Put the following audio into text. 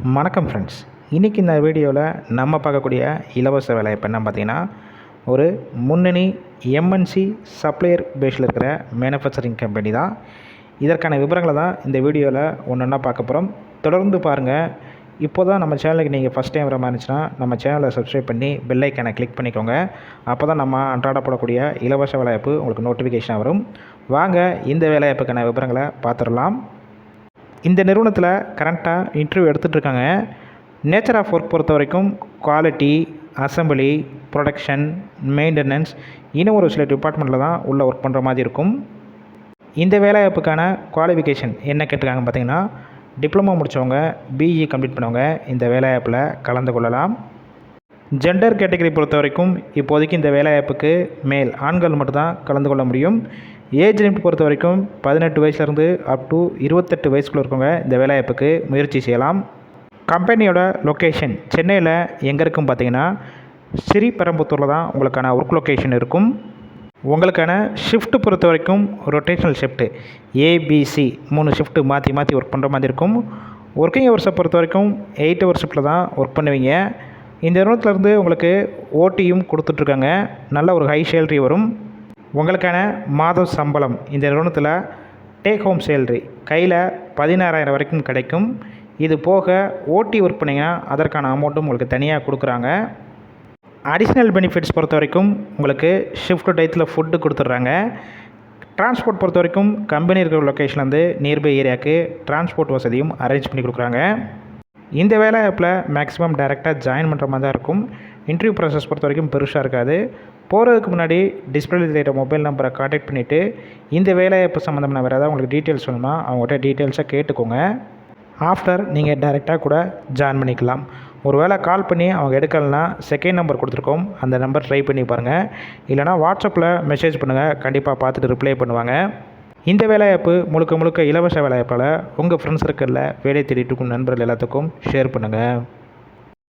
வணக்கம் ஃப்ரெண்ட்ஸ். இன்றைக்கி இந்த வீடியோவில் நம்ம பார்க்கக்கூடிய இலவச வேலைவாய்ப்பு என்ன பார்த்தீங்கன்னா, ஒரு முன்னணி எம்என்சி சப்ளையர் பேஸில் இருக்கிற மேனுஃபேக்சரிங் கம்பெனி தான். இதற்கான விவரங்களை தான் இந்த வீடியோவில் ஒன்றா பார்க்க போகிறோம். தொடர்ந்து பாருங்கள். இப்போ தான் நம்ம சேனலுக்கு நீங்கள் ஃபஸ்ட் டைம் வர மாதிரி இருந்துச்சுன்னா நம்ம சேனலை சப்ஸ்கிரைப் பண்ணி பெல் ஐக்கானை கிளிக் பண்ணிக்கோங்க. அப்போ தான் நம்ம அன்றாடப்படக்கூடிய இலவச வேலைவாய்ப்பு உங்களுக்கு நோட்டிஃபிகேஷன் வரும். வாங்க இந்த வேலைவாய்ப்புக்கான விவரங்களை பார்த்துடலாம். இந்த நிறுவனத்தில் கரண்ட்டாக இன்டர்வியூ எடுத்துகிட்ருக்காங்க. நேச்சர் ஆஃப் ஒர்க் பொறுத்த வரைக்கும் குவாலிட்டி, அசம்பிளி, ப்ரொடக்ஷன், மெயின்டெனன்ஸ் இன்னும் ஒரு சில டிபார்ட்மெண்ட்டில் தான் உள்ளே ஒர்க் பண்ணுற மாதிரி இருக்கும். இந்த வேலைவாய்ப்புக்கான குவாலிஃபிகேஷன் என்ன கேட்டிருக்காங்க பார்த்தீங்கன்னா, டிப்ளமோ முடித்தவங்க, பிஇ கம்ப்ளீட் பண்ணவங்க இந்த வேலைவாய்ப்பில் கலந்து கொள்ளலாம். ஜெண்டர் கேட்டகரி பொறுத்த வரைக்கும் இப்போதைக்கு இந்த வேலைவாய்ப்புக்கு மேல் ஆண்கள் மட்டும்தான் கலந்து கொள்ள முடியும். ஏஜ் லிமிட் பொறுத்த வரைக்கும் 18 வயசுலேருந்து அப் டு 28 வயசுக்குள்ளே இருக்கவங்க இந்த வேலைவாய்ப்புக்கு முயற்சி செய்யலாம். கம்பெனியோட லொக்கேஷன் சென்னையில் எங்கே இருக்கும் பார்த்தீங்கன்னா, ஸ்ரீபெரும்புத்தூரில் தான் உங்களுக்கான ஒர்க் லொக்கேஷன் இருக்கும். உங்களுக்கான ஷிஃப்ட்டு பொறுத்த வரைக்கும் ரொட்டேஷனல் ஷிஃப்ட்டு ஏபிசி 3 ஷிஃப்ட்டு மாற்றி மாற்றி ஒர்க் பண்ணுற மாதிரி இருக்கும். ஒர்க்கிங் ஹவர்ஸை பொறுத்த வரைக்கும் 8 ஹவர் ஷிஃப்ட்டில் தான் ஒர்க் பண்ணுவீங்க. இந்த நிறுவனத்துலேருந்து உங்களுக்கு ஓடியும் கொடுத்துட்ருக்காங்க. நல்ல ஒரு ஹை சேலரி வரும். உங்களுக்கான மாத சம்பளம் இந்த நிறுவனத்தில் டேக் ஹோம் சேலரி கையில் 16,000 வரைக்கும் கிடைக்கும். இது போக ஓடி ஒர்க் பண்ணிங்கன்னா அதற்கான அமௌண்ட்டும் உங்களுக்கு தனியாக கொடுக்குறாங்க. அடிஷ்னல் பெனிஃபிட்ஸ் பொறுத்த வரைக்கும் உங்களுக்கு ஷிஃப்ட் டயத்தில் ஃபுட்டு கொடுத்துட்றாங்க. டிரான்ஸ்போர்ட் பொறுத்த வரைக்கும் கம்பெனி இருக்கிற லொக்கேஷன்லேருந்து நியர்பை ஏரியாவுக்கு டிரான்ஸ்போர்ட் வசதியும் அரேஞ்ச் பண்ணி கொடுக்குறாங்க. இந்த வேலைவாய்ப்பில் மேக்ஸிமம் டைரெக்டாக ஜாயின் பண்ணுற மாதிரி தான் இருக்கும். இன்டர்வியூ ப்ராசஸ் பொறுத்த வரைக்கும் பெருசாக இருக்காது. போகிறதுக்கு முன்னாடி டிஸ்பிளேல தெரிகிற மொபைல் நம்பரை கான்டாக்ட் பண்ணிவிட்டு இந்த வேலைவாய்ப்பு சம்மந்தமான வேறு ஏதாவது உங்களுக்கு டீட்டெயில்ஸ் வேணும்னா அவங்கள்ட்ட டீட்டெயில்ஸாக கேட்டுக்கோங்க. ஆஃப்டர் நீங்கள் டைரெக்டாக கூட ஜாயின் பண்ணிக்கலாம். ஒரு வேளை கால் பண்ணி அவங்க எடுக்கலைன்னா செகண்ட் நம்பர் கொடுத்துருக்கோம், அந்த நம்பர் ட்ரை பண்ணி பாருங்கள். இல்லைனா வாட்ஸ்அப்பில் மெசேஜ் பண்ணுங்கள், கண்டிப்பாக பார்த்துட்டு ரிப்ளை பண்ணுவாங்க. இந்த வேலைவாய்ப்பு முழுக்க முழுக்க இலவச வேலைவாய்ப்பால் உங்கள் ஃப்ரெண்ட்ஸ் சர்க்கிளில் வேலை தேடிட்டு இருக்கும் நண்பர்கள் எல்லாத்துக்கும் ஷேர் பண்ணுங்கள்.